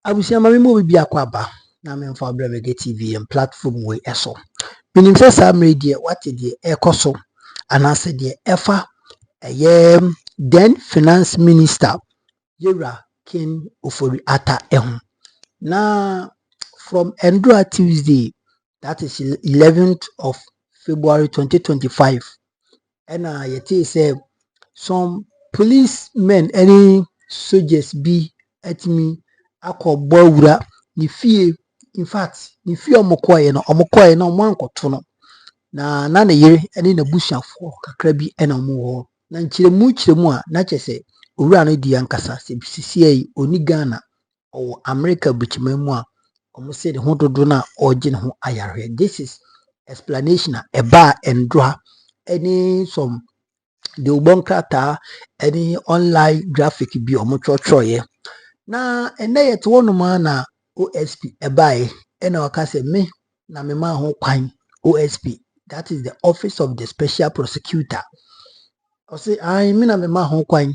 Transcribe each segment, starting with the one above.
Abusia mami mo bibi akwaba na me mfa Brabege TV and platform we eso. Minim se Sam radio what de ekoso anase de efa then finance minister Yera Ken Ofori Atta ehun. Na from Endura Tuesday, that is 11th of February 2025, and yeti say some policemen any soldiers be at me akọ bawura ni fie. In fact ni fie omokoye no mankoto no na ne yere ene na busuafo kakra bi ena mo na nkyeremu a na kyese owura no di ankasa se bisisi oni Ghana o America bichimemu a omo se de ho dodo na oje ne ho ayare. This is explanation eba endra any some the ubonkrata any online graphic bi omo chochoye na ene yet wonuma na OSP ebae ena waka se me na me ma ho kwan OSP, that is the office of the Special Prosecutor. O say I me na me ma ho kwan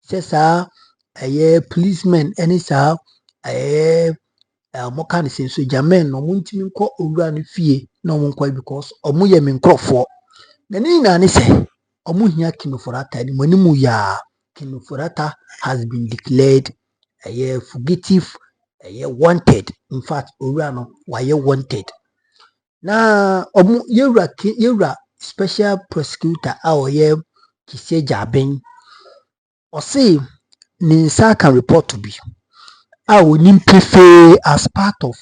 se sa policemen any sa mo kan se so jamen no muntimi nko owura no fie na mo nkwa because omo ye me nkrofo na ni na ne se omo hia Ken Ofori Atta ni manimu ya. Ken Ofori Atta has been declared a fugitive, wanted. In fact owura no waye wanted. Na omo yewra Special Prosecutor awoye kise jaben o say ninsa can report to be onim prefer as part of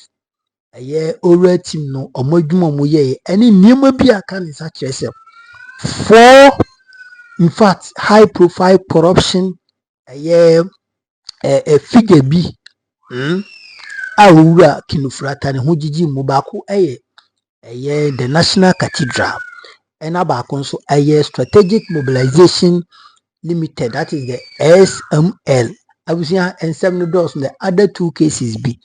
owura team no omo adwuma mo ye any niema bi aka ninsa kire for in fact high profile corruption a figure bi owura Ken Ofori Atta ne ho jiji mu baako the National Cathedral and abako nso strategic mobilization limited, that is the SML. Abusia ensem no dos the other two cases be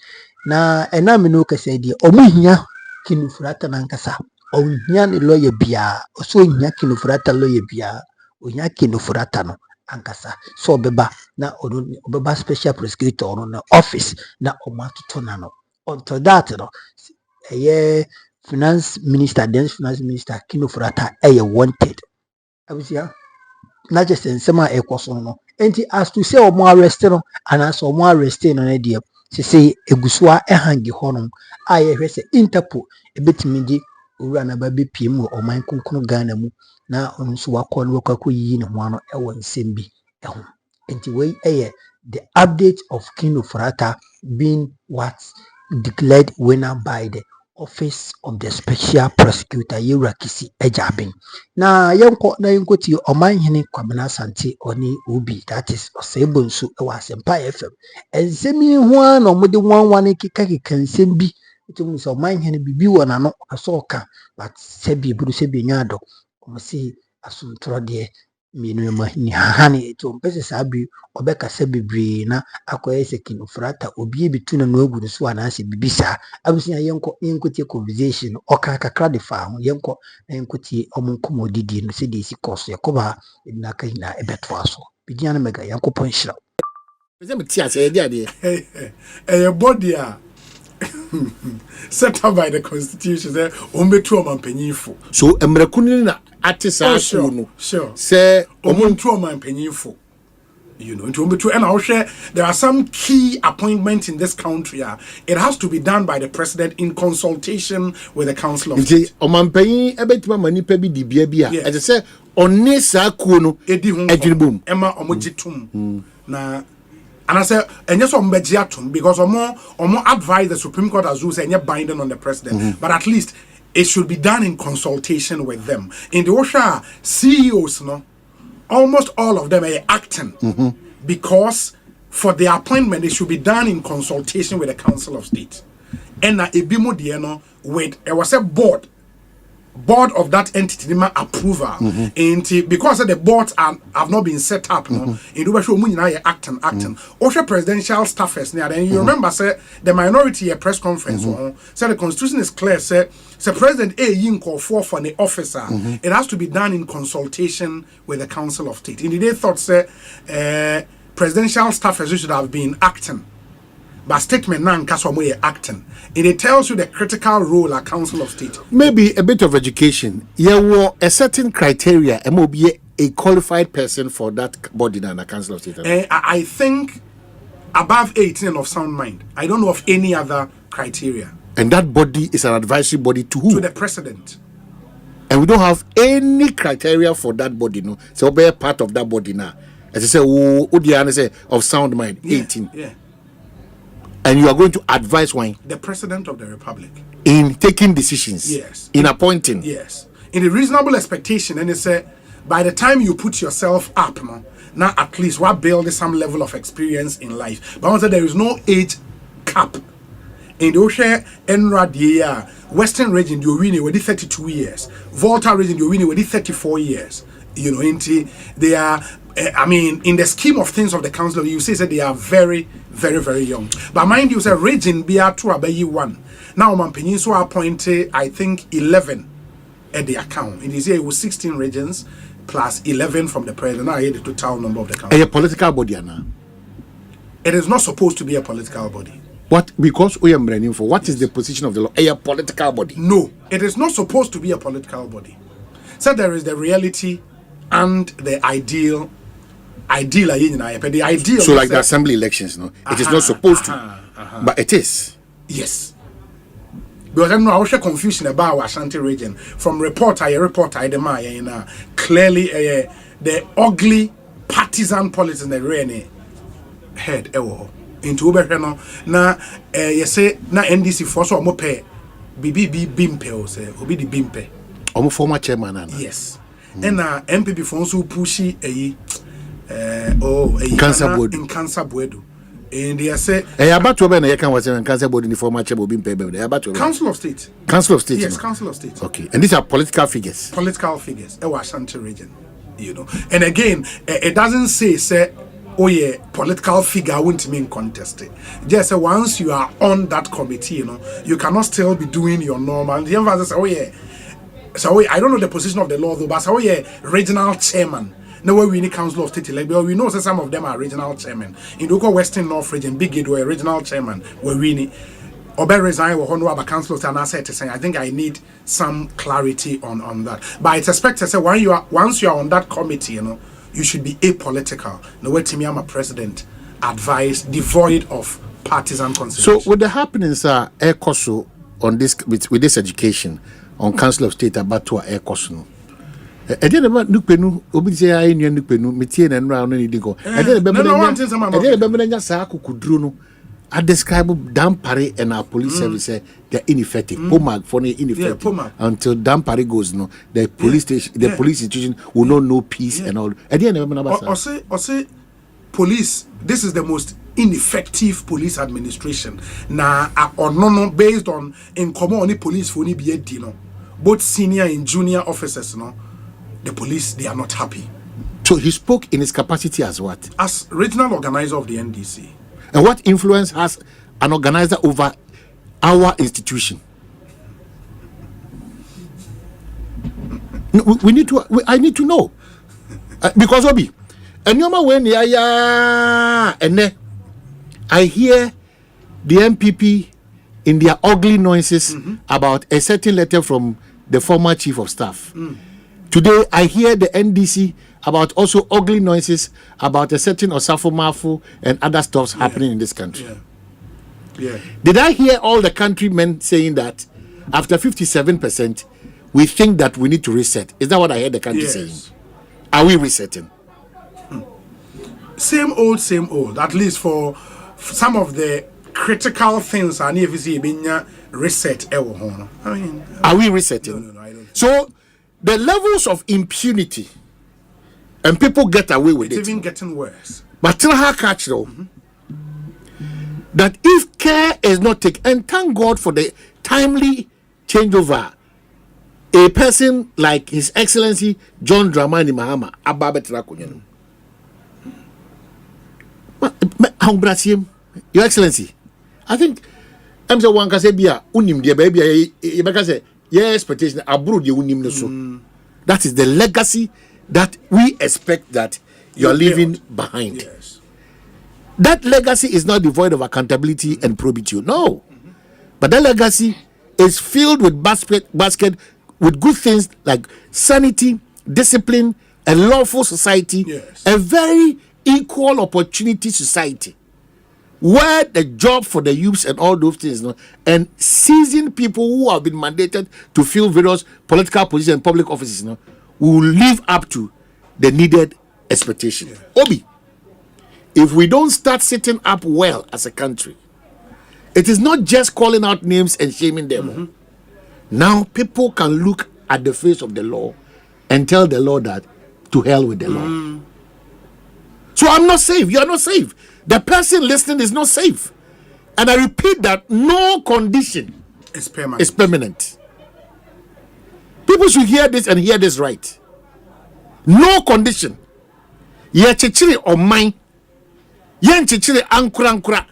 na ena me no kase die omuhia Ken Ofori Atta nankasa omuhia ne lawyer bia so ohia Ken Ofori Atta lawyer bia ohia Ken Ofori Atta no ankasa so beba na obeba Special Prosecutor no na office na omatoto na no until that no finance minister Ken Ofori Atta wanted. Abusia na just ensema ekoso no enti as to say omo arrest no anaso omo arrest no na die se egusua hangi honom aye hwese Interpol ebetimi di owura na ba bepiem oman konkon Ghana mu na onso wakọ no wakọ yi ne ho ano ewo nsem bi eho. Enti we the update of Ken Ofori Atta being what declared winner by the office of the Special Prosecutor Yewra Kisi Ejaben. Na yenko ti Omanhene Asante oni ubi, that is Osebo nso e wa Asempa FM. Ensemi ho an no mode wanwane kika nsem bi etimu so Omanhene bibi wona no aso ka but sebi buru sebi nyado omo se asuntro de minu ma ni hahane eto mpese sabi obeka sebi na akoye se Ken Ofori Atta obi ebitu na no agu so anase bibisa. Abusia yenko tie conversation oka kakra de fa ho yenko tie omunkomo didi no se de si koso yakoba na ka hina ebeto aso bidiana mega yankopon hira Pese me tia se dia de a body set up by the constitution say ombetu omampanyinfo so emrekunu na atisa so no sure say omuntu omampanyinfo. You know, and I'll share there are some key appointments in this country. It has to be done by the president in consultation with the council of state. Omampanyin ebetima manipa bi di bia bia. E say onne sa kuo no edi ho adwinibom. Ema omogitum. Na and I say enye so ombegiatum because omo advise the Supreme Court as you say enye binding on the president. But at least it should be done in consultation with them. In the OSHA CEOs no almost all of them are acting because for the appointment it should be done in consultation with the Council of State. And ebimo dieno with it was a board of that entity approval. And because the boards have not been set up, in the way acting. Also presidential staffers near then you remember say the minority press conference said the constitution is clear, say President Yinko for the officer. It has to be done in consultation with the Council of State. Indeed, they thought say presidential staffers should have been acting. But statement now in acting. And it tells you the critical role a council of state. Maybe a bit of education. There were a certain criteria. And will be a qualified person for that body than a council of state. I think above 18 of sound mind. I don't know of any other criteria. And that body is an advisory body to who? To the president. And we don't have any criteria for that body, no. So be a part of that body now. As I say, say of sound mind, 18. Yeah. And you are going to advise one? The president of the republic. In taking decisions? Yes. In appointing? Yes. In a reasonable expectation, and they say, by the time you put yourself up, now at least what build some level of experience in life. But also there is no age cap. In the Osha Enradia, Western region, you win with 32 years. Volta region, you win with 34 years. You know, they are, I mean, in the scheme of things of the council, you say that they are very, very, very young. But mind you, say region be a 2 about 1. Now, man, Peninsula appointed, I think, 11 at the account. In this year, it was 16 regions plus 11 from the president. Now, I hear the total number of the council. A political body, Anna? It is not supposed to be a political body. What? Because we are running for what is the position of the law? A political body? No, it is not supposed to be a political body. So there is the reality and the ideal. The ideal. So like the assembly elections, no? It is not supposed to, but it is. Yes. Because I know I was confusion about Asante region from reporter, clearly the ugly partisan politics in the rainy head into Uberheno. Na you say na NDC for so mo pay BBB Bimpe or say obi the Bimpe. Former chairman Anna. Yes. And MPP for so pushy cancer board in cancer board. And they say about to be can was in cancer board in the former chairman Bimpe. About to Council of State. Council of State. Yes, Council of State. Okay. And these are political figures. Political figures. Ashanti region. You know. And again, it doesn't say oh yeah, political figure won't mean contested. Just once you are on that committee, you know, you cannot still be doing your normal. The emphasis say, oh yeah. So I don't know the position of the law though, but oh yeah, regional chairman. No way we need council of state elect, but we know that some of them are regional chairman. In the Western North region, Big Gate were regional chairman. Where we need Obe resign or honor about council of state, and I said to say, I think I need some clarity on that. But it's expected to say once you are on that committee, you know, you should be apolitical. No way Timmy, I'm a president. Advice devoid of partisan consideration. So with the happenings air course on this with this education on Council of State about to air course no. I didn't about Nupenu, Obizia, I knew Nupenu, Metian and Round and Digo. I didn't remember Saku Kudruno. I describe Dam Pari and our police service, they're ineffective. Pomag for ineffective until Dam Pari goes no. The police station, the police institution will not know peace and all. I didn't remember. Or say police. This is the most ineffective police administration. Now, or no, based on in common only police for be a both senior and junior officers, no, the police they are not happy. So he spoke in his capacity as what? As regional organizer of the NDC. And what influence has an organizer over our institution? We need to. I need to know because Obi, and you when and then I hear the MPP in their ugly noises about a certain letter from the former chief of staff. Today I hear the NDC about also ugly noises about a certain Osafo Mafu and other stuffs happening in this country. Did I hear all the countrymen saying that after 57%, we think that we need to reset? Is that what I heard the country saying? Are we resetting? Same old. At least for some of the critical things, I need to see reset. I mean, are we resetting? No, I don't. So the levels of impunity. And people get away with it. It's even getting worse. But tell her catch though that if care is not taken, and thank God for the timely changeover, a person like His Excellency John Dramani Mahama Ababetra Kunyan. Your Excellency, I think I'm the one can say bia unim dear baby you say yes expectation abroad you unim no so. That is the legacy that we expect that you are leaving behind. Yes. That legacy is not devoid of accountability and probity. No. But that legacy is filled with basket with good things like sanity, discipline, a lawful society, Yes. a very equal opportunity society, where the job for the youths and all those things, and seasoned people who have been mandated to fill various political positions and public offices, will live up to the needed expectation. Yeah. Obi, if we don't start sitting up well as a country, it is not just calling out names and shaming them. Now people can look at the face of the law and tell the law that to hell with the law. So I'm not safe. You are not safe. The person listening is not safe. And I repeat that no condition It's permanent. is permanent. People should hear this and hear this right. No condition. Ye chichiri or mine. Yen chichiri ankura.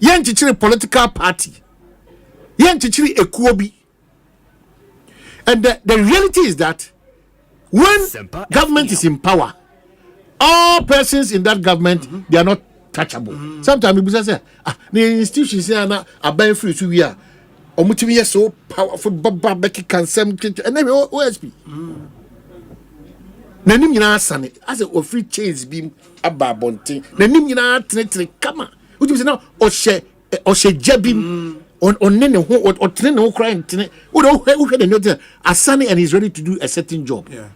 Yen chichiri political party. Yen chichiri ekuobi. And the reality is that when government is in power, all persons in that government, they are not touchable. Sometimes people say, the institutions say, "I buy free to we are." Omutimi so powerful, Baba Becky can some, and then OSP. Nanim yina asane as a free change beam ababonte. Nanim yina tre kama. Which is now oshe jabim on nene ho or train no crying. Who the note Asane and he's ready to do a certain job. Yeah.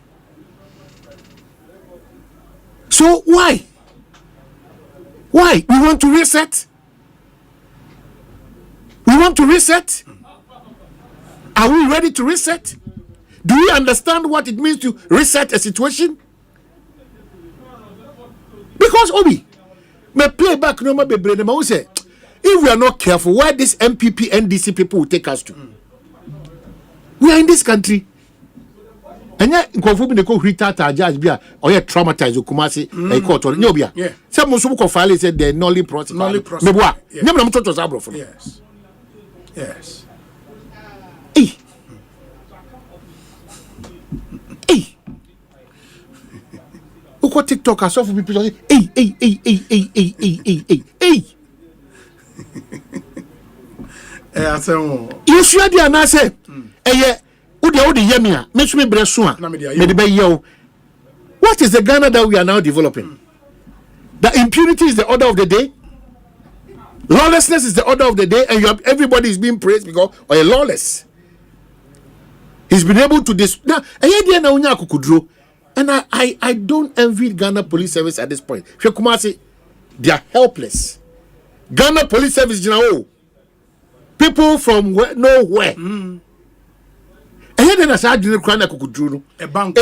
So why? Why? We want to reset? We want to reset? Are we ready to reset? Do we understand what it means to reset a situation? Because Obi, may play back no more be say, if we are not careful, where this MPP NDC people will take us to? We are in this country. And yet, confirm the co retata judge be or yet traumatized Kumasi a court or Nobia. Yeah. Some Musuko file said they're nolly process. Meboa. Yeah. Never know to Zabro from. Yes. Yes. Hey. Hey. Uko TikTok I saw for people say, hey. I say, You sure the answer? Eh, Udi Yemia, make me bresua. What is the Ghana that we are now developing? The impunity is the order of the day. Lawlessness is the order of the day, and you have everybody is being praised because or a lawless. He's been able to this now. And I don't envy Ghana Police Service at this point. They are helpless. Ghana Police Service, people from nowhere. And then I said, a bank.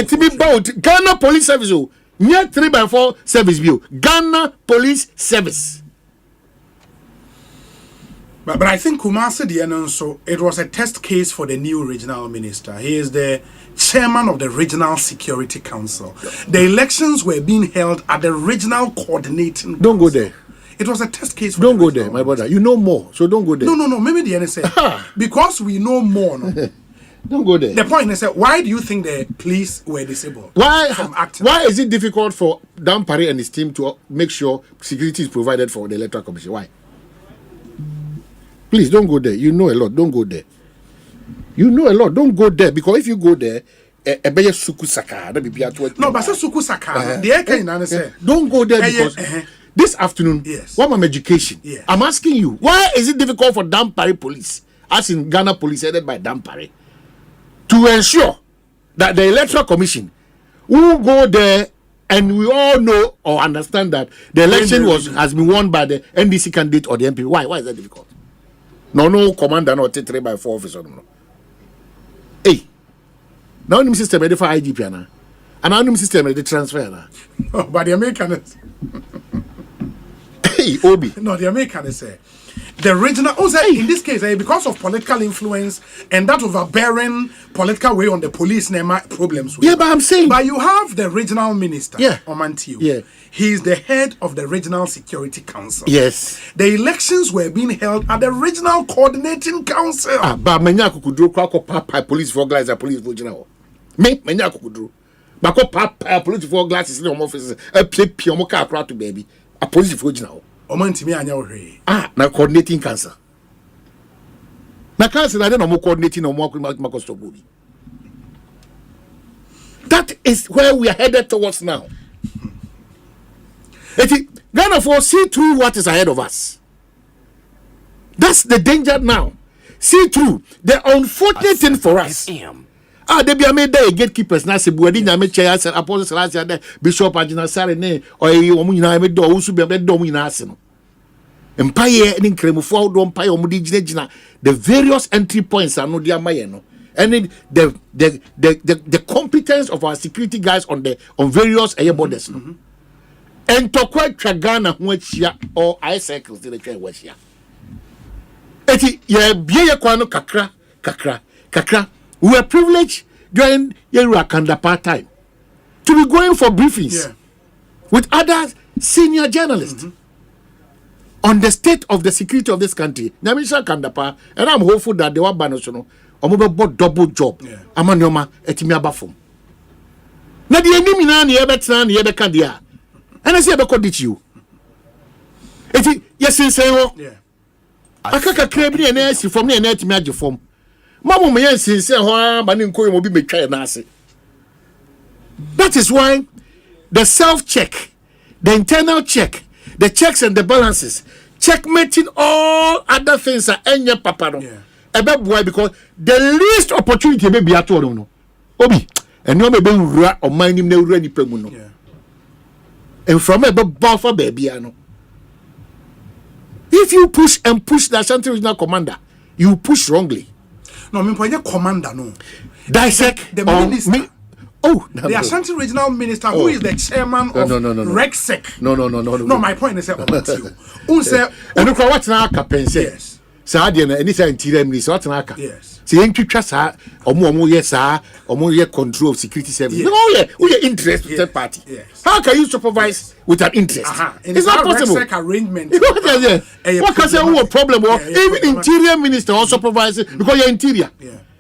Ghana Police Service, near 3x4 service view. Ghana Police Service. But I think Kumasi Diana, so it was a test case for the new regional minister. He is the chairman of the Regional Security Council. The elections were being held at the regional coordinating. Don't go there. It was a test case. For Don't go there, my brother. You know more, so don't go there. No. Maybe the NSA. Because we know more. No? Don't go there. The point is that why do you think the police were disabled? Why from acting? Why is it difficult for Dan Parry and his team to make sure security is provided for the Electoral Commission? Why? Please don't go there. You know a lot. Don't go there. You know a lot. Don't go there because if you go there, No, but say suku saka. Don't go there because this afternoon, yes. what my education? Yes. I'm asking you, why is it difficult for Dan Parry police, as in Ghana police headed by Dan Parry, to ensure that the Electoral Commission will go there, and we all know or understand that the election has been won by the NDC candidate or the MP. Why? Why is that difficult? No commander, no 3x4 officer. No. Hey, now the system ready for IGP and now the system ready transfer na. No, but the Americans. Hey, Obi. No, the Americans say the regional. In this case, because of political influence and that overbearing political way on the police, problems. Yeah, but I'm saying. But you have the regional minister. Yeah. Omanhene. Yeah. He is the head of the Regional Security Council. Yes. The elections were being held at the Regional Coordinating Council. But many kukudro kwa police for glass police for general. Me many kukudro. But ko police for glasses in the offices. A play piano car to baby. A police for general. Omantimi anya ohwe. Na coordinating cancer. Na cancer na no more coordinating no more makostobubi. That is where we are headed towards now. Ghana for see through what is ahead of us. That's the danger now. See through. The unfortunate thing for us. They be made there gatekeepers na se buadi nyame chair say apostles last there bishop agina sare ne or omu nyina me do usu be do mu nyina ase no. Empire ni kremufo do empire omu di gina the various entry points are no dia maye no. And the competence of our security guys on various air borders no. And to quite Ghana ho achia or eye circles dey try wachia. Eti ye bie kwa no kakra. We were privileged during Yeru Akandapa time to be going for briefings with other senior journalists on the state of the security of this country. Nyamisha Kandapa, and I'm hopeful that they were banosono or mobile double job. Amanyoma etimi abafum. Na di enimi na ni ebetra ni ebekandia. And I say about you. Eti yes say akaka krebni enesi from ni enetimi agefom. Mamu me yen sincere ho ba ni nko obi betwa na ase. That is why the self check, the internal check, the checks and the balances, checkmating all other things are enye papa no. Ebe boy because the least opportunity be be ato no. Obi eno me be wura oman nim na wura ni pemu no. And from ebe buffer baby ano. If you push and push the Asante regional commander, you push wrongly. No, me point commander no. Dissect the minister. the Asante regional minister who is the chairman of RECSEC. No. No, my point is say and look what na kapense. Yes. Sa de na any say interior minister what na aka. Yes. See entwitwa sa omo ye sa omo ye control of security service. Yes. No ye interest with third party. Yes. How can you supervise with an interest? It's not possible. RECSEC arrangement. What can say who problem or even interior minister also supervises because you're interior.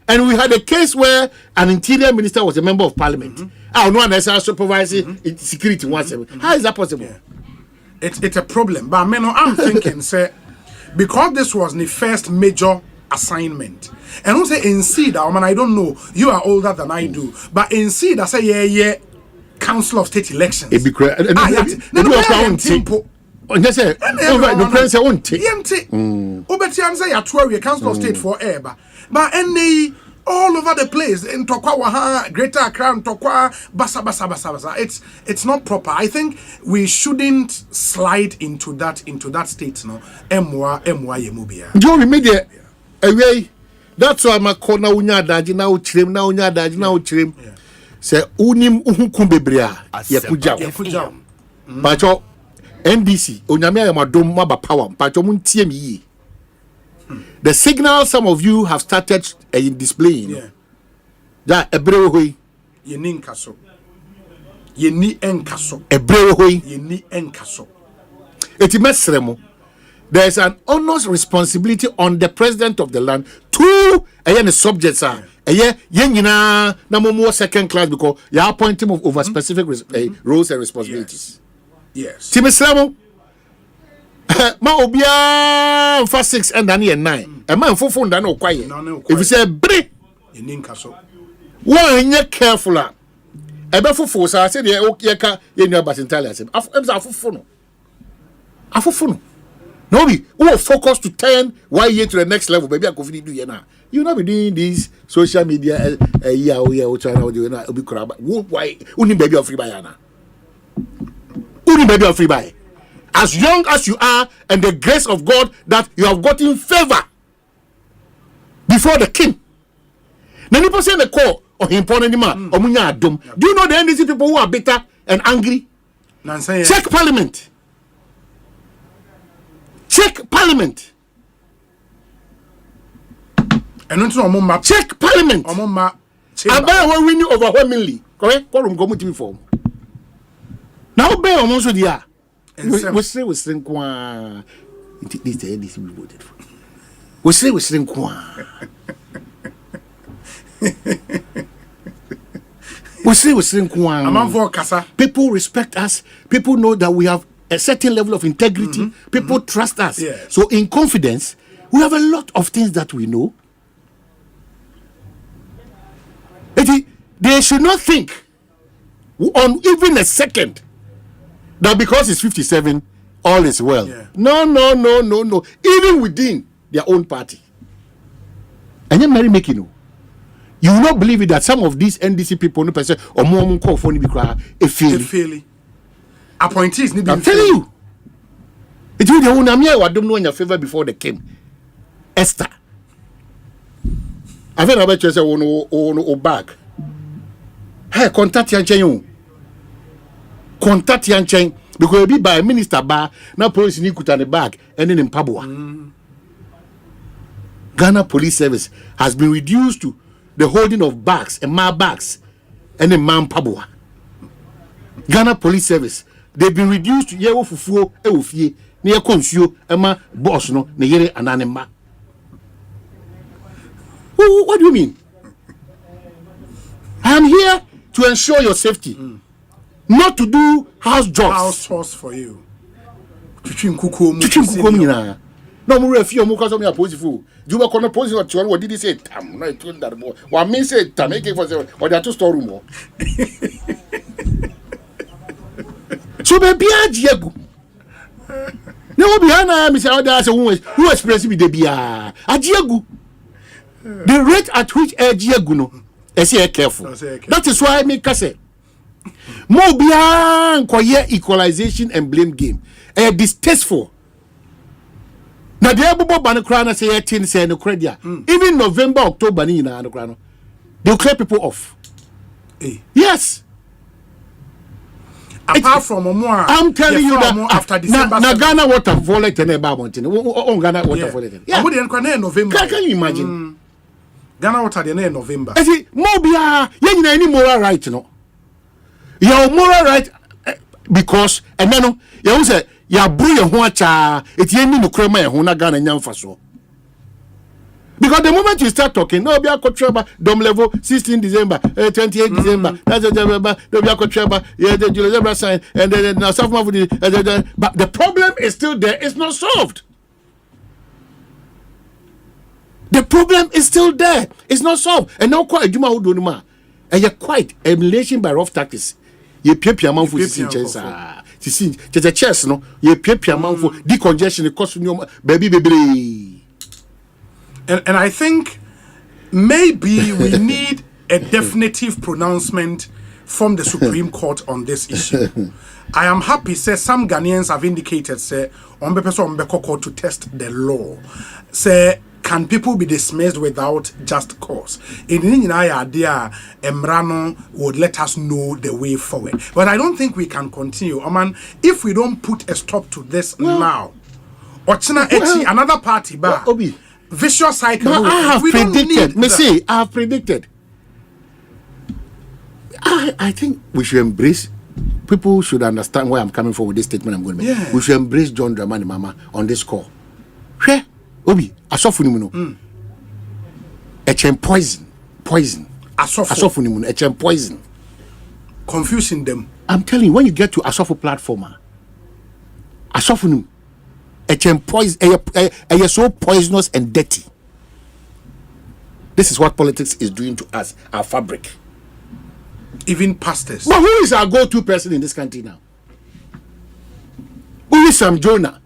And we had a case where an interior minister was a member of parliament. No one else supervising security once. How is that possible? It's a problem. But I'm thinking, say, because this was the first major assignment, and also in seed, I don't know, you are older than I do, but in seed, I say, Council of State elections. It be correct. Just say, the prince won't take. Council of State forever. But any all over the place in Tokwa Waha, Greater Accra, Tokwa, Basa. It's not proper. I think we shouldn't slide into that state. No, Mwa Yemubia. Joe, we made it away. That's why my corner unya daji na uchrim na unya daji na uchrim. Say unim uhukumbebria yakuja. Pacho NDC onyame ayamadom maba power. Pacho muntie mi. The signal some of you have started displaying. That ebrewe Yeni enkaso. Yeni enkaso. Ebrewe Yeni enkaso. Etimesremo. There is an honest responsibility on the president of the land to the subjects are na more second class because you are appointing over specific roles and responsibilities. Yes. Timesremo. Ma obia for 6 and then 9. A man for phone than no quiet. If you say bre Yeni enkaso. One ye careful. Ebe fufu sa say the okay ka ye nua batentale asem. Afufu. No be who focus to turn why ye to the next level baby I go fit do here now. You not be doing this social media o China o na obi kraba. Why uni baby of free buy na. Uni baby of free buy. As young as you are and the grace of God that you have gotten favor before the king. Now people say the call or important man or munya adom. Do you know the NDC people who are bitter and angry? Check parliament. Check parliament. Check parliament. Abaya we win overwhelmingly. Correct? Quorum go muti form. Now be almost dia. We say kwa. This the NDC we voted for. We say kwa. We say kwa. Kasa. People respect us. People know that we have a certain level of integrity. People trust us. Yes. So in confidence, we have a lot of things that we know. They should not think on even a second that because it's 57, all is well. Yeah. No. Even within their own party. And you're Mary making you. You will not believe it that some of these NDC people, no person or more call for a failure. Appointees need. I'm telling you. It will be the one I don't know in your favor before they came. Esther. I've heard about you say on back. Hey, contact Yanchen. Contact Yanchen because you be by minister bar now police need to the bag and then in Pabua. Ghana Police Service has been reduced to the holding of bags and my bags and then man Pabua. Ghana Police Service, they've been reduced to yewo fufuo ewofie near consuo ema boss no ne yere ananema. What do you mean? I am here to ensure your safety, not to do house jobs. House chores for you. Chichim kuko mu. No more if you because me positive. You were going to positive what did he say? Tam. No, I told that boy. What means say tam make for or there are two storeroom. So be a jiegu. No be ana me say other say who express me dey bia. A jiegu. The rate at which a jiegu no. Say careful. That is why me say mo bia nkoye equalization and blame game. Distasteful. Now the Abubo Banacrana say 18 say no credit. Even November, October, they'll clear people off. Yes. Apart from more, I'm telling you that after December, Ghana water volley and a babontin. Oh, Ghana water volley. Yeah, November. Can you imagine? Ghana water the November. I see, Mobia, you any moral right, no? Your moral right because and then you say. Ya bring your cha it yemi no krema e ho na Ghana nyamfa so because the moment you start talking no be akotreba dom level 16 December 28 December that's December no be akotreba the December sign and then now self but the problem is still there, it's not solved. The problem is still there, it's not solved. And now quite juma wo do no ma and you quite emulation by rough tactics ye piapia man for sinchensa the chest no ye piapia man for decongestion cost baby. And I think maybe we need a definitive pronouncement from the Supreme Court on this issue. I am happy say some Ghanaians have indicated say on court to test the law. Say can people be dismissed without just cause? In the idea, Emrano would let us know the way forward. But I don't think we can continue. Oman, if we don't put a stop to this now, another party bar, vicious cycle. I have predicted. I think we should embrace. People should understand why I'm coming forward with this statement I'm going to make. Yeah. We should embrace John Dramani Mama on this call. Where? Obi, asofunimuno. Echen poison. Asofunimuno. Echen poison. Confusing them. I'm telling you, when you get to Asofu platform, Asofunum, Echen poison, you're so poisonous and dirty. This is what politics is doing to us, our fabric. Even pastors. But who is our go-to person in this country now? Who is Sam Jonah?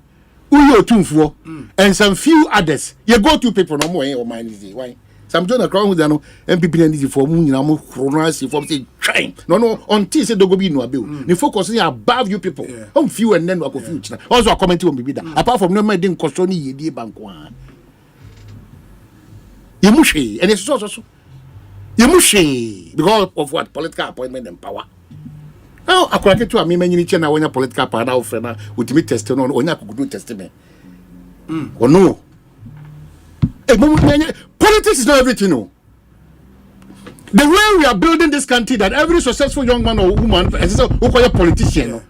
Tunfuo and some few others. You go to people no more or mind is why some Jonah crown with no MPP and for moon chronos for say train no until say dogo be no abiu the focus is above you people few and then we go future also commenting on be that apart from no my din costoni ye banko yemushi and it's so yemushi because of what political appointment and power. Now, according to me, many china when a political partner of friend with me testimony on could testament. Or no. Politics is not everything, no. The way we are building this country, that every successful young man or woman is a politician.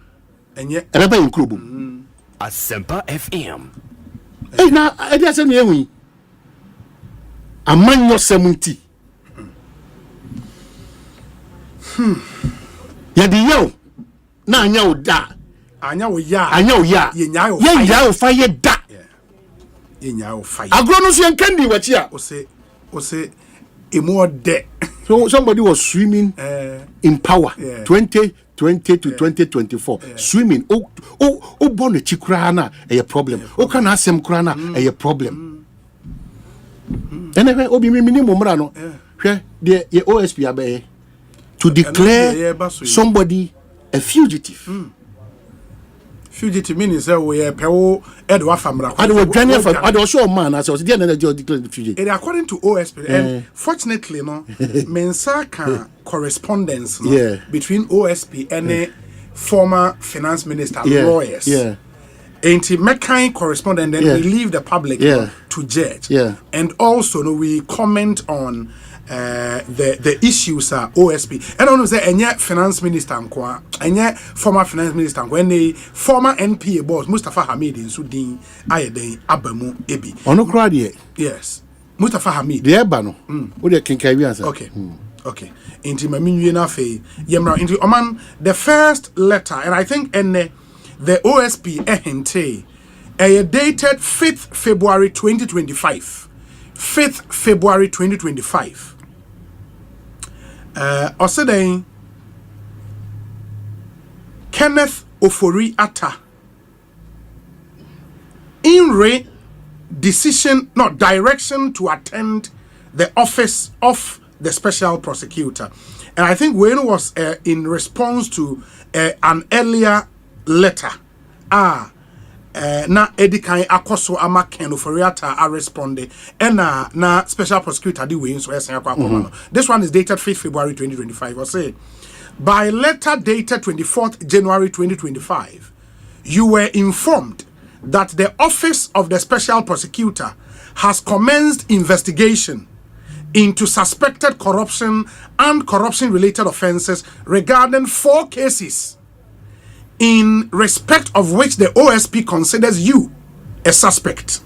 And yet, everybody in Club. Asempa FM. Hey, now, I just said, a man your 70. Yadi yo na anya oda anya wo ya ye nya o fire da ye nya o fire agro no so yen kandi wachi a o say emu ode. So somebody was swimming in power 2020 to 2024 swimming born a chikra na a problem can asem kra na a problem anyway obi me minimum ra no hwe the OSP abe to declare somebody a fugitive. Fugitive means that we are pewo edwa famra. I was journey for I was sure man as I was there and declared the fugitive. According to OSP and fortunately no mensa can correspondence between OSP and a former finance minister lawyers. Ain't it kind correspondent then we leave the public to judge. And also no, we comment on the issues are OSP. And I don't say any finance minister any former finance minister when the former NPA boss Mustafa Hamid in Sudin Ayede Abamu Ebi. Ono crowd yes. Mustafa Hamid. The Ebano. What the Kinkawi answer? Okay. Okay. Into my minuna fe yemra into Oman the first letter and I think the OSP ehente dated 5th February 2025. 5th February 2025. Oseden Kenneth Ofori Atta in direction to attend the office of the special prosecutor. And I think when was in response to an earlier letter na edikan akoso ama Ken Ofori Atta a responde na special prosecutor di we so esen akwa. This one is dated 5th February 2025. I say by letter dated 24th January 2025 you were informed that the office of the special prosecutor has commenced investigation into suspected corruption and corruption related offenses regarding 4 cases in respect of which the OSP considers you a suspect.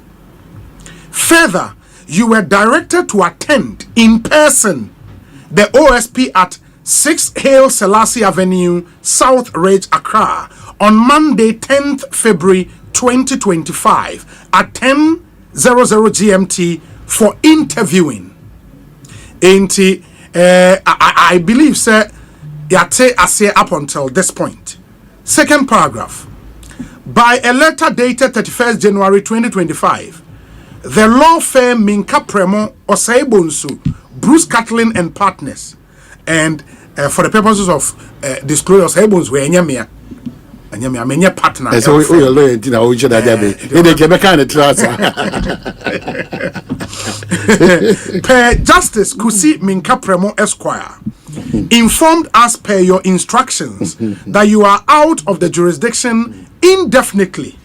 Further, you were directed to attend in person the OSP at 6 Haile Selassie Avenue, South Ridge, Accra on Monday 10th February 2025 at 10:00 GMT for interviewing. I believe, sir, yate ase up until this point. Second paragraph. By a letter dated 31st January 2025, the law firm Minka Premo Osaibonsu, Bruce Catlin and Partners, and for the purposes of disclosure, Osaibonsu were Enyamia partner. So we are lawyer in our which other day. They can kind of trust. Per Justice Kusi Minka Premo Esquire informed us per your instructions that you are out of the jurisdiction indefinitely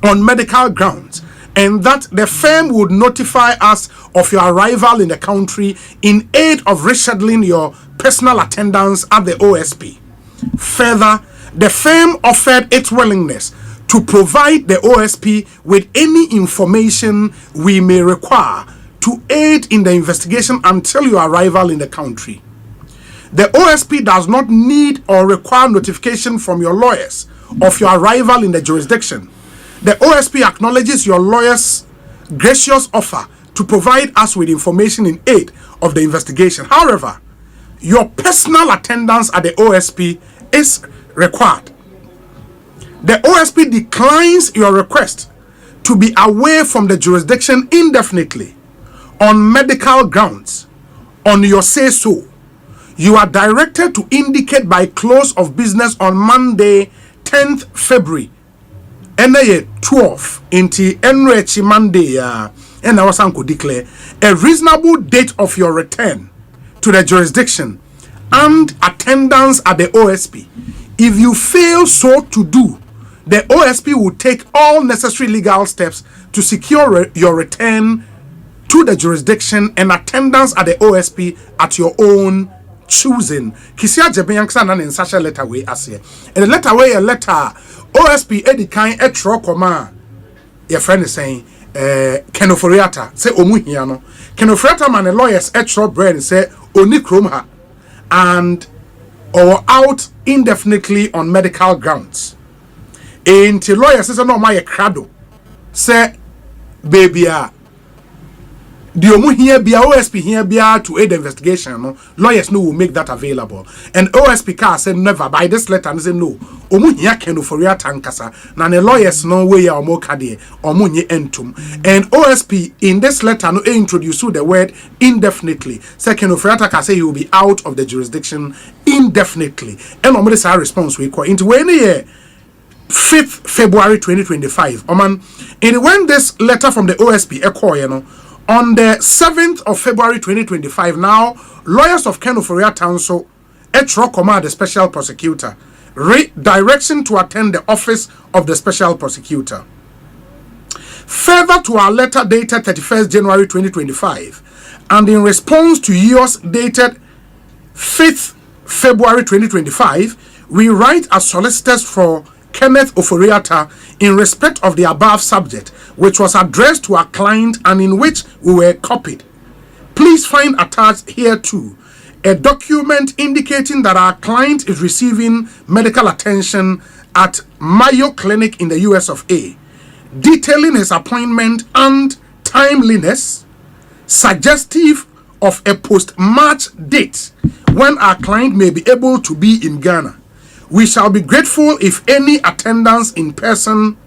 on medical grounds and that the firm would notify us of your arrival in the country in aid of rescheduling your personal attendance at the OSP. Further, the firm offered its willingness to provide the OSP with any information we may require to aid in the investigation until your arrival in the country. The OSP does not need or require notification from your lawyers of your arrival in the jurisdiction. The OSP acknowledges your lawyer's gracious offer to provide us with information in aid of the investigation. However, your personal attendance at the OSP is required. The OSP declines your request to be away from the jurisdiction indefinitely on medical grounds. On your say-so, you are directed to indicate by close of business on Monday, 10th February, NA 12, into Enrechi Monday, and I was to declare a reasonable date of your return to the jurisdiction and attendance at the OSP. If you fail so to do, the OSP will take all necessary legal steps to secure your return to the jurisdiction and attendance at the OSP at your own choosing. Kisia Jebianksa nan in such a letter way as here. And the letter way a letter OSP edikan etro koma. Your friend is saying Ken Ofori Atta say Omanhene no. Ken Ofori Atta man the lawyers etro brain say oni krom ha. And or out indefinitely on medical grounds. Enti lawyer says no my crado say baby the omu here be OSP here be to aid the investigation. No lawyers no will make that available. And OSP car said never by this letter and say no. Omu here Ken Ofori Atta nkasa. Na the lawyers no way ya omu kade omu nye entum. And OSP in this letter no introduce the word indefinitely. Say Ken Ofori Atta can say he will be out of the jurisdiction indefinitely. And omu this response we call into when year 5th February 2025. Oman and when this letter from the OSP echo you know. On the 7th of February 2025, now, lawyers of Ken Ofori Atta also command the Special Prosecutor, direction to attend the office of the Special Prosecutor. Further to our letter dated 31st January 2025, and in response to yours dated 5th February 2025, we write as solicitors for Kenneth Ofori Atta in respect of the above subject, which was addressed to our client and in which we were copied. Please find attached here too a document indicating that our client is receiving medical attention at Mayo Clinic in the US of A, detailing his appointment and timeliness, suggestive of a post-March date when our client may be able to be in Ghana. We shall be grateful if any attendance in person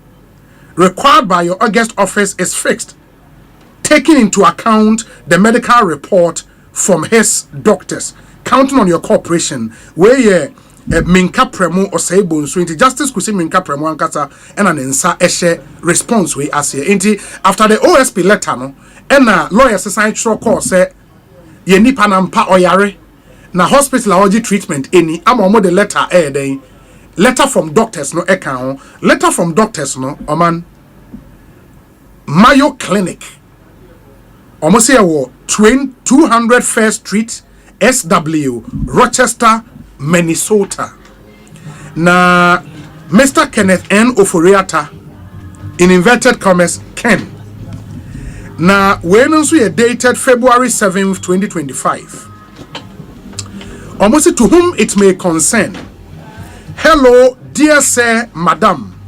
required by your August office is fixed, taking into account the medical report from his doctors, counting on your cooperation. Where ye minka premo or say bonus into justice kusi minka premo ankasa and an insa eshe response we as ye inti after the OSP letter no and lawyer society show call say ye nipa nampa oyare na hospital allergy treatment any amomo the letter then letter from doctors no account letter from doctors no oman Mayo Clinic almost here 200 First Street SW Rochester Minnesota. Na Mr. Kenneth N. Ofori Atta in inverted commas Ken. Na when also dated February 7th 2025. Almost to whom it may concern. Hello, dear sir, madam.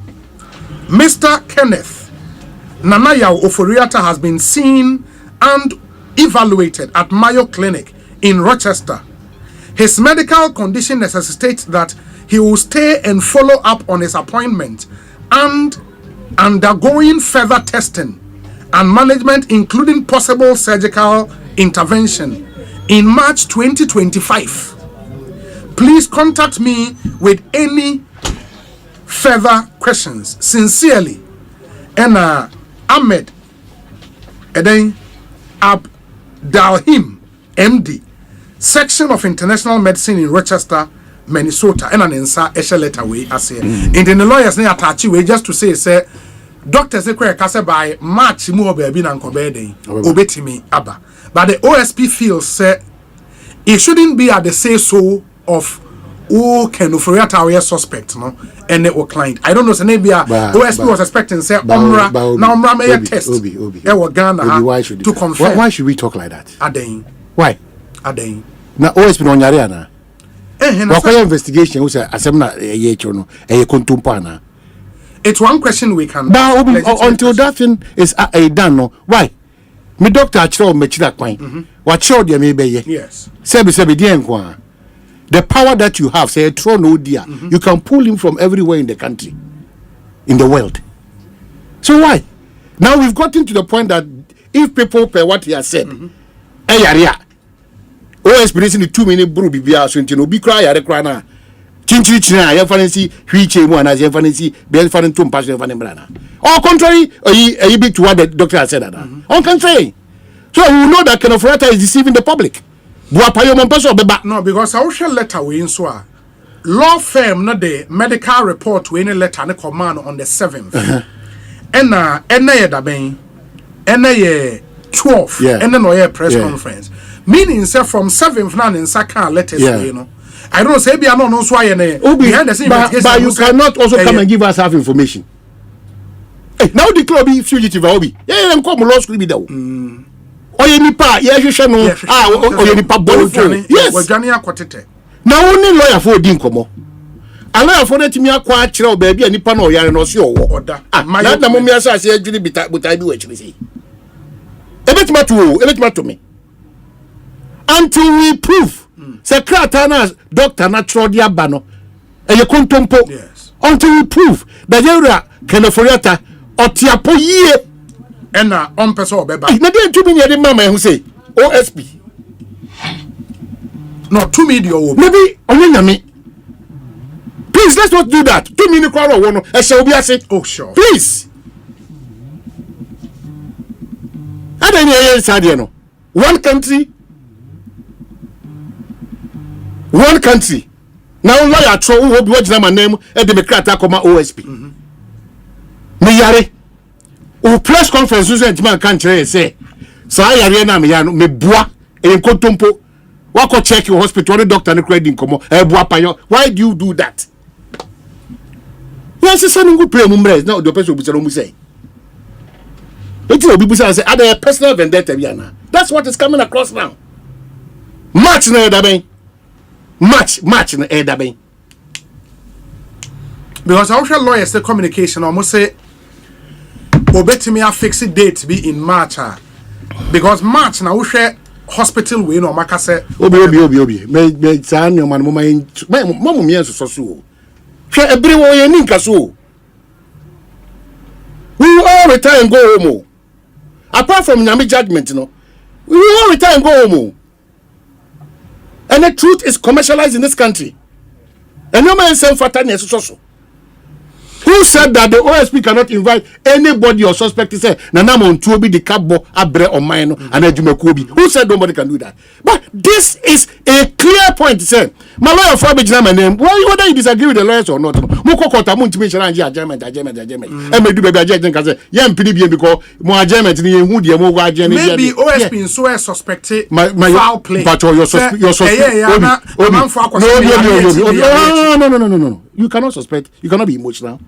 Mr. Kenneth Nanaya Ofori Atta has been seen and evaluated at Mayo Clinic in Rochester. His medical condition necessitates that he will stay and follow up on his appointment and undergoing further testing and management, including possible surgical intervention in March 2025. Please contact me with any further questions. Sincerely, and Ahmed Eden Abdalhim, MD, Section of International Medicine in Rochester, Minnesota, and an insa esha letter way as here. And then the lawyers near attach way just to say doctors say by March mu obe na nkobede obetimi aba. But the OSP feels say it shouldn't be at the say so of who Ken Ofori Atta we suspect no and the client. I don't know say maybe OSP was expecting say Omra now Omra may test Obi. Ghana Why should to confirm. Why should we talk like that? Aden. Why? Aden. Na OSP no nyare ana. What investigation we say asem na ye cho no e kontumpa na. It's one question we can until that thing is done no. Why? Me doctor achiro me chira kwan. Wa chiro de me be ye. Yes. Sebi di enko. The power that you have, say a throne, oh dear, you can pull him from everywhere in the country, in the world. So why? Now we've gotten to the point that if people pay what he has said, OSP listen to 2 minute brew bibia so ntino bi kra yare kra na chinchiri china ya fancy hwiche mu ana ya fancy be fancy to pass ya fancy brana. On contrary, are big to what the doctor has said that. On contrary. So we know that Ken Ofori Atta is deceiving the public. No, because I shall letter we in so law firm not the medical report we any letter and command on the 7th. And ye 12 and then no press conference. Meaning say from 7th now in second letters you know. I don't say be no so why behind the scene but you cannot also come and give us half information. Hey, now the club be fugitive obi. Yeah, them come law school be there. Oye nipa ye hwehwe no oye nipa bonfo yes we dwane akotete Now only lawyer for Dinkomo. A lawyer for that me acquire child baby and nipa no yare no si owo. Order. That na mommy asa say adwini butai bi wachiri say. Ebet to me. Until we prove secretary na doctor na trodia ba no. Eye kontompo. Yes. Until we prove that you Ken Ofori Atta otiapo yie and on person obeba. Na dey 2 million dey mama who say OSP. No 2 million. Maybe only nyame. Please, let's not do that. 2 million kwara wo no e she obi ase. Oh sure. Please. Adani yen sade no. One country. Now lawyer throw who be watch my name e dey make attack on OSP. Me yare. O press conference so ntima kan kire say sa yare na me ya no me boa e nkotompo. Wako check your hospital doctor no credit nkomo e boa payo. Why do you do that? Yes, say no go pray mumbre na the person obi say. Eti obi busa say ada personal vendetta bi ana. That's what is coming across now. Match na da ben. Match na da ben. Because I shall lawyers the communication almost say obetimi a fixed date be in March. Because March na we share hospital we no maka say obi me san no man mo me so so hwe ebrewo ye ni nka so we will all retire and go home. Apart from nyame judgment no we will all retire and go home. And the truth is commercialized in this country and no man say fatani so. Who said that the OSP cannot invite anybody or suspect to say Nana Montu be the cabo abre or mine and Ejumekobi? Who said nobody can do that? But this is a clear point to say. My lawyer for my name. Whether you disagree with the lawyers or not, Moko Kota Muntimation and adjournment. And maybe baby adjournment can say, Yam PDB because more adjournment in who the Moga adjournment. Maybe OSP in so suspected foul play. But your suspect. No. You cannot suspect. You cannot be emotional.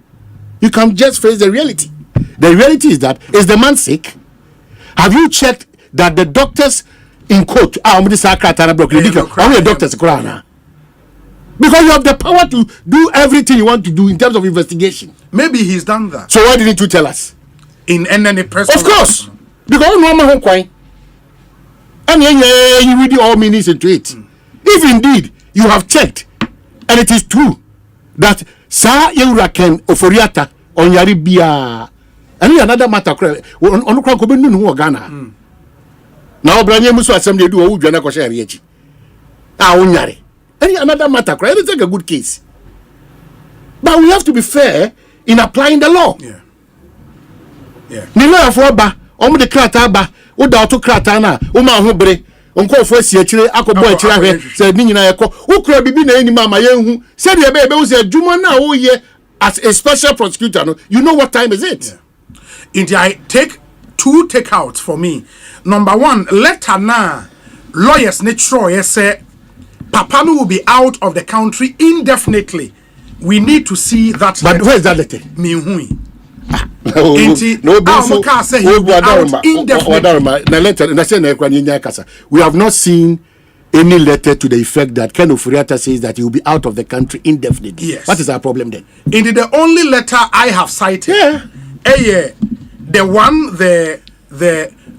You can just face the reality. The reality is that, is the man sick? Have you checked that the doctors in court are the doctors? Because you have the power to do everything you want to do in terms of investigation. Maybe he's done that. So why didn't you tell us? In any press? Of course. Because no man coin. And you read all meanings into it. If indeed you have checked, and it is true that Sa Ken Ofori Atta on Yaribia and another matter on Kran Ghana. Now Branya Musu Assembly do who Jana Kosha Richi. Yari. Any another matter, it's like a good case. But we have to be fair in applying the law. Yeah. Nila Foba, the Krataba, Udauto Kratana, Hubre. Uncle for Siachre, Akobo Chirahe, said Nina Eko, who could be any mama who said your baby was a Jumana oh yeah as a special prosecutor. You know what time is it? Yeah. I take 2 takeouts for me. Number 1, letter na lawyers nature say Papa will be out of the country indefinitely. We need to see that. But where is that letter? Me hui. We have not seen any letter to the effect that Ken Ofori Atta says that he will be out of the country indefinitely. Yes. What is our problem then? Indeed, the only letter I have cited, the one the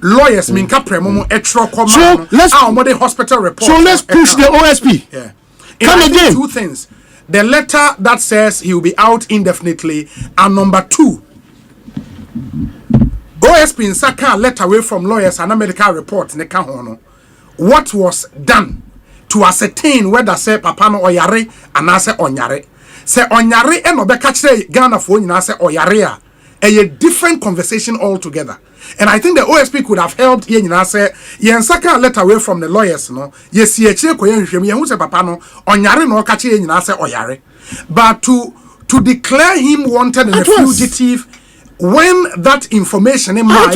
lawyers minka premomo etro so let's hospital report. So let's push the OSP. Yeah. Come again. 2 things. The letter that says he will be out indefinitely, and number 2, OSP in Saka letter away from lawyers and a medical report ne ka hono. What was done to ascertain whether say papa no oyare and say onyare. Say onyare e no be ka kire Ghana fo nyina say oyare a different conversation altogether. And I think the OSP could have helped ye nyina say yen Saka letter away from the lawyers no. Yes ye kire ko yen hwem ye hu say papa no onyare no ka kire nyina say oyare. But to declare him wanted and a fugitive when that information in my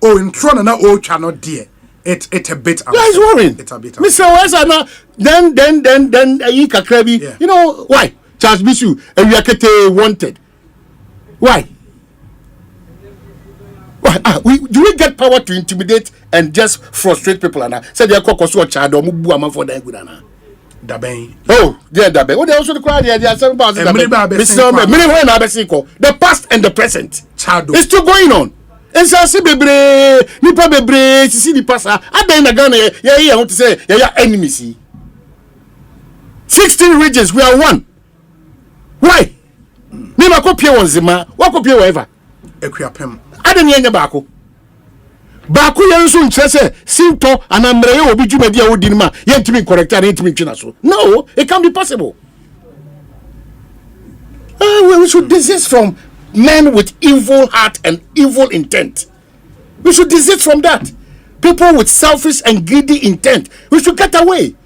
in front na o channel dear it's a bit that's worrying. It's a bit Mr. Wesana then you know why Charles Bisu and Yakete wanted why do we get power to intimidate and just frustrate people and say they are kokoso child or mubu ama for that good. Daben. Oh, yeah, that. What they also require the 7,000. The past and the present. Chado. It's still going on. And so, see, bebre, nipa bebre, see the passer. I then again, yeah, I want to say, yeah, enemies. 16 regions, we are one. Why? Me ma copy one zima, what copy whatever. Equiapem. I didn't hear Baku. Baku Yansu Chese, Sinto, and Ambre will be Jumedia Udinma, yet to be corrected and to be Chinaso. No, it can't be possible. We should desist from men with evil heart and evil intent. We should desist from that. People with selfish and greedy intent. We should get away.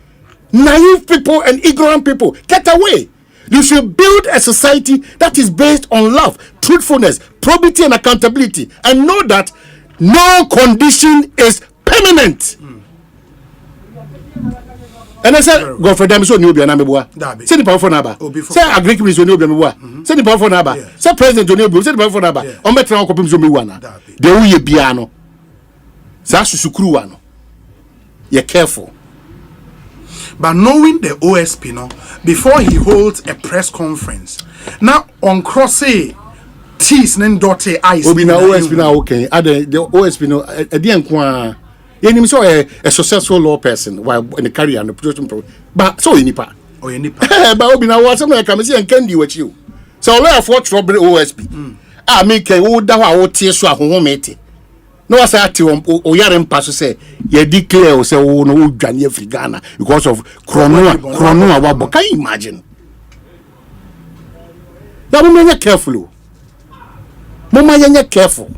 Naive people and ignorant people, get away. You should build a society that is based on love, truthfulness, probity, and accountability, and know that no condition is permanent. And I said, go for them, so new be anamebua. Say the power for naba. Say agriculture so new be anamebua. Say the power for naba. Say president so new be. Say the power for naba. On betra on kopim so me wana. De uye biano. Sa susukuru wano. You're careful. But knowing the OSP, no, before he holds a press conference, now on crossing T's and daughter eyes. Obi na OSP na okay. The OSP no. Again, kwa. You so a successful law person while in the career and the production program. But so in Nipa. Oh, in Nipa. But Obi na what something I come see and candy with you. So we have fought trouble OSP. I make a old dawa o tear so a home mate. No, I say to Oyaren Passo say, ye declare or say, oh, no, Ghana free Ghana because of Chrono. Can you imagine? That woman, you're careful. Mama, you're careful.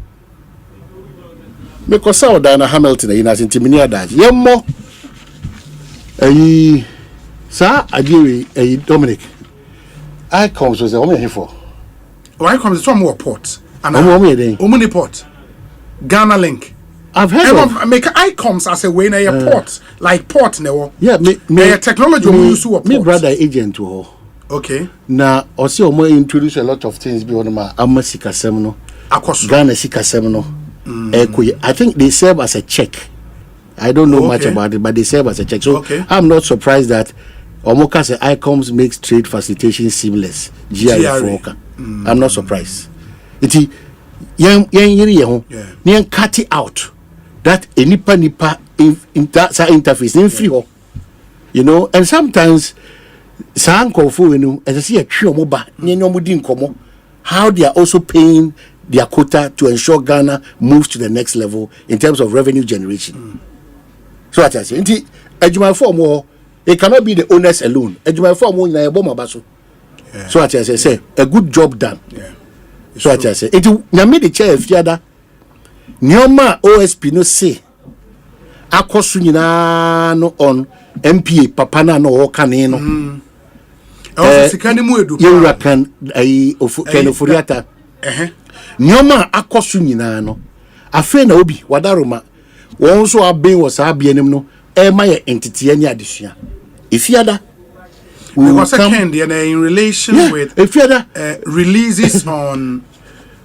Because so Diana Hamilton, you know, intimidated that. Yeah, more. Sir, I give Dominic. I come to say, what am I here for? Why comes from more port? And Omani port. Ghana link. I've heard of make icons as a way na your port like port no. Yeah, me technology we use to me brother agent to. Okay. Na also mo introduce a lot of things beyond ma amasika sem no. Akoso. Ghana sika sem no. I think they serve as a check. I don't know much about it, but they serve as a check. So I'm not surprised that Omoka say ICOMS makes trade facilitation seamless. GRA. I'm not surprised. Iti yen cut it out that a nipa in that interface in free, you know, and sometimes as I see a trio moba how they are also paying their quota to ensure Ghana moves to the next level in terms of revenue generation. So what I say, it cannot be the owners alone. So what I say, a good job done. So what I say, it nyame the chair if yada nyoma OSP no say akosu nyina no on MPA papa na no kane no sikani mu edu yewura kan Ken Ofori Atta nyoma akosu nyina no afa na obi wadaroma won so aben wo sa abeanim no e ma ye entity ani adesua ifiada because second in relation with releases on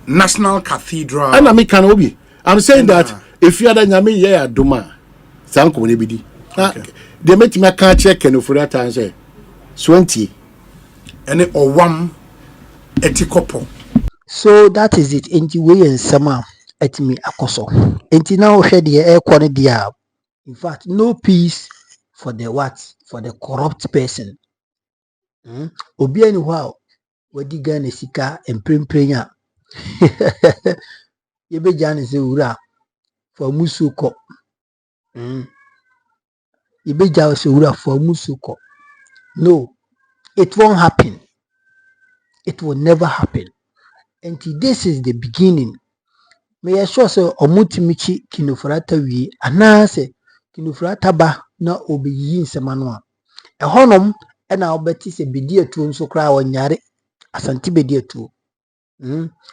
National Cathedral. And I can obi. I'm saying that if you are nyame ye adoma sanko ne bidi. They make me can check Ken Ofori Atta and say 20 and or one etikopo. So that is it. Enti we and sama at me akoso. Enti now head the air quality. In fact, no peace for the what? For the corrupt person. Obi any wow. Wadi Ghana sika empremprenya. Yebe jani se ura for musuko. Yebe jani se ura for musuko. No, it won't happen. It will never happen. And this is the beginning. May I show so omutimichi Ken Ofori Atta wi anase Ken Ofori Atta ba na obeyi nsemano a honom na obeti se bedi atu nso kra wonyare Asante bedi atu.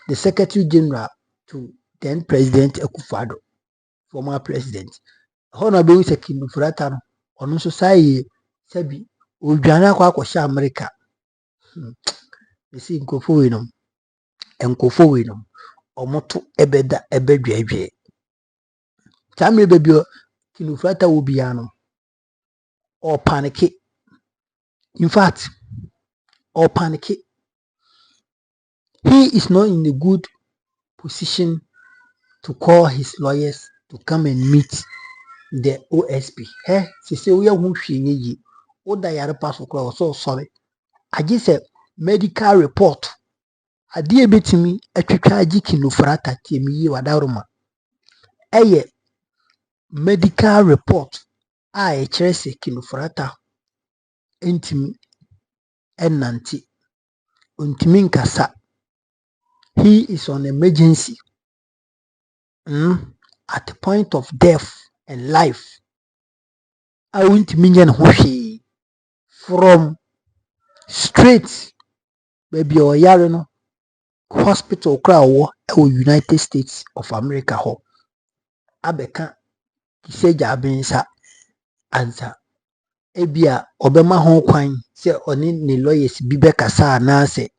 The Secretary General to then President Akufo-Addo, former president. Hono be use Ken Ofori Atta no ono so sai sabi odwane akwa America. Esi nkofo we no omoto ebeda ebedwadwe. Tamre bebio Ken Ofori Atta wo bia no o panic In fact, or panic. He is not in a good position to call his lawyers to come and meet the OSP. Hey, she say we are who she need. What the other pass for so sorry. I just said medical report. I dear bit me a tricky kinufrata timi wadaruma. Medical report. I chase kinufrata intimi and nanti untimin kasa. He is on emergency. At the point of death and life. I won't mean who from straight baby or yareno hospital crowd United States of America ho abeka kiseja abinsa answer ebia obema ho kwan se oni ne lawyers bi bekasa na se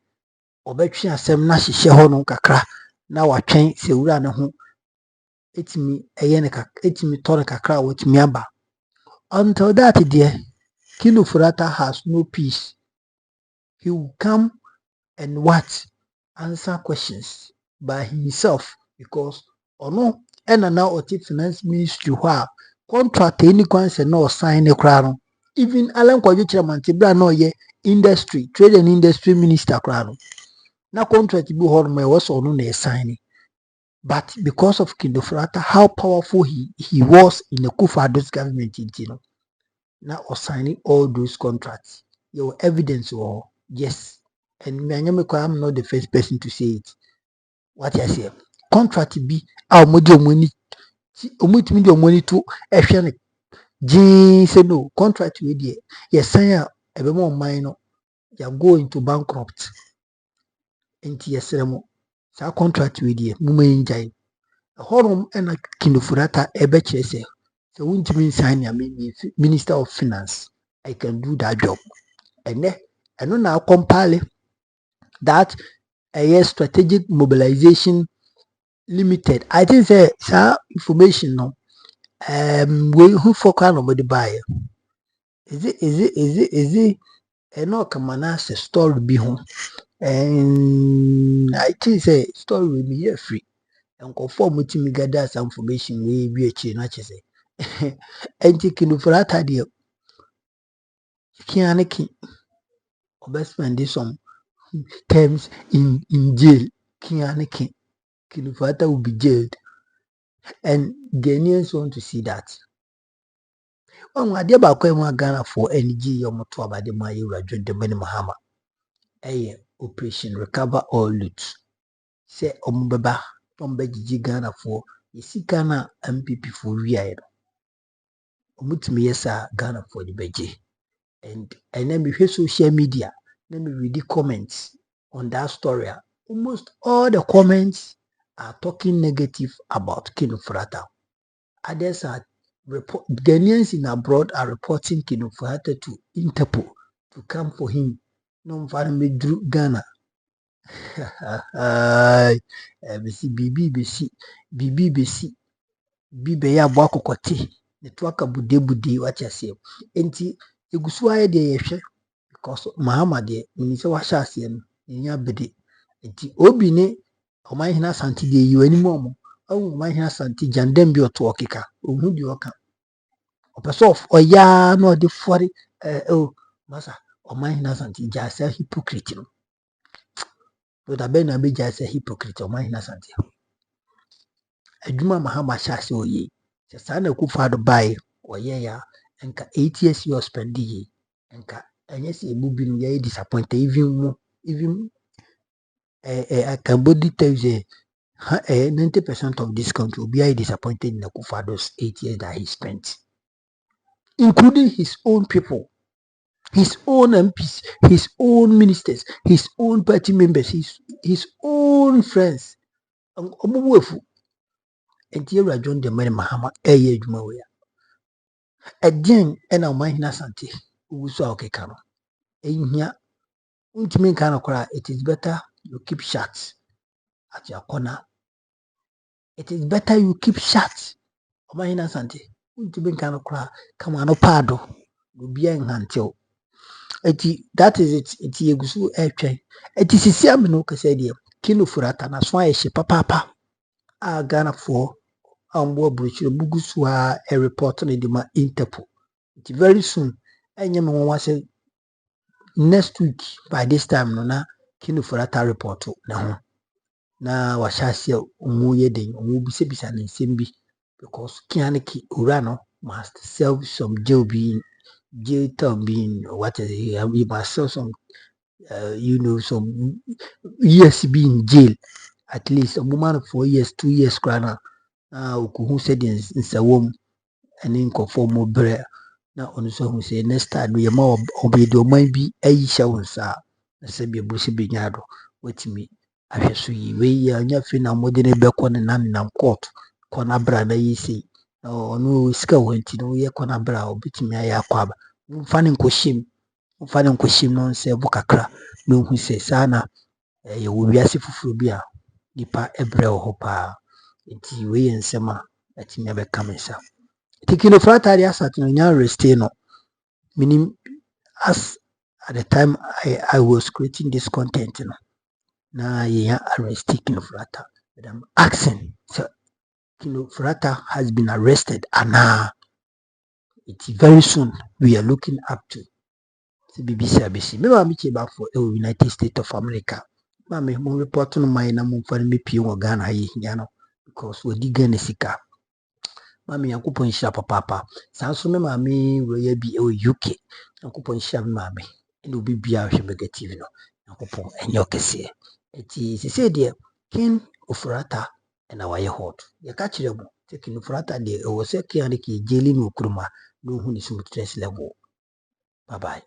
obetwe asem na hyehe ho no kakra na watwen se wura ne ho etimi ne etimi tore kakra wotimi aba until that day Kino Furata has no peace. He will come and what answer questions by himself because no and now or finance ministry where contract any concern no sign a crown. Even Alan Kwajo Chairman Tibra no ye industry, trade and industry minister crown. Now contract be hold my was or no signing. But because of Kindofrata, how powerful he was in the Kufado's government, now or signing all those contracts. Your evidence or yes. And I'm not the first person to say it. What I say, contract be our money to a say no contract with ye. Yes, sign a more minor. You go into bankrupt. Into yes, sa contract with ye. Mume a horror and a kindofurata ebeche say. So won't mean sign ya Minister of Finance. I can do that job. And then I know now compile that a strategic mobilization limited. I think say information no we who focus on the buyer. Is it no come as a story be home. And I think say story will be here free. And conform with me gather some information we be a chain say. And taking for that idea. Kianaki or best spend this some terms in jail. Kianaki Kinufata will be jailed. And Ghanaians want to see that. I dear about Ghana for energy or motor by the Mayu the Many Mahama. Operation Recover All Loot. Say Ombeba, Ombeji Ghana for you see Ghana MPP for Ria. Omutimi yesa Ghana for the Beji. And then we hear social media. Let me read the comments on that story. Almost all the comments are talking negative about Kinufrata. Others are Ghanaians in abroad are reporting Kinufrata to Interpol to come for him. No me drew Ghana. BBC Bibe ya bwako kote. Netwaka bude wacha enti egusuwa de yehwe because Mahama de minise washa ase no nya bede enti obi ne Omanhene Asante de yiwani momo Omanhene Asante jandem bi oto okeka ohun di oka opesof oya no de fori masa Omanhene Asante jasa hypocrite no so da be na be jasa hypocrite Omanhene Asante adwuma Mahama sha ase oye se sa na Akufo-Addo bai oye ya enka 8 years you spend ye enka anyese ebubi no ye disappointed even I can boldly tell you 90% of this country will be disappointed in Akufo-Addo's 8 years that he spent, including his own people, his own MPs, his own ministers, his own party members, his own friends. And here I joined the man Mahama Eye Jumawea. Again, and Omanhene Asante, who saw Kekano. In here, it is better you keep shut at your corner. It is better you keep shut. Omanhene Asante, come on, pado, will be until That is it. Eti egusu etwe. Eti sisi amino kese die. Ken Ofori Atta na so ayehye papa a Ghana for ambo bruchu bugusu a report no de ma Interpol. Eti very soon enye me won say next week by this time no na Ken Ofori Atta report na ho. Na washasi omu yeden omu bisebisa ne nsem bi because kianiki ura no must serve some jail term being what is it? We must serve some some years be in jail at least a woman 4 years 2 years krana who said in sawom and in conform bre na onu so hu say next time we ma obedi o man bi ayisha wonsa na se bi bushi bi nyado wetimi ahweso yi we ya nya fi na mode ne beko ne nam court kona bra na yisi onu sika wonti no ye kona bra obetimi aya kwaba mfani nkoshim no se bu kakra no hu se sana ye wo wiase fufuru bi a nipa ebre ho pa nti we ye nsema atimi abeka mensa Ken Ofori Atta Asante no nya reste no meaning as at the time I was creating this content no na ye arrest Ken Ofori Atta, but I'm asking so Ken Ofori Atta has been arrested and it's very soon we are looking up to BBC ABC. Me ma me che back for United States of America. Ma me mo report no my na mo fa me pie wo Ghana ye hia no because we di Ghana sika. Ma me yakopon hia papa. San so me ma me we bi UK. Yakopon hia me ma me. Ene obi bia hwe negative no. Yakopon enye okese. Eti se de Ken Ofori Atta na wa ye hot. Ye ka kire mo. Ken Ofori Atta de o se kian ke jeli no kuruma no hu ni smooth stress level. Bye bye.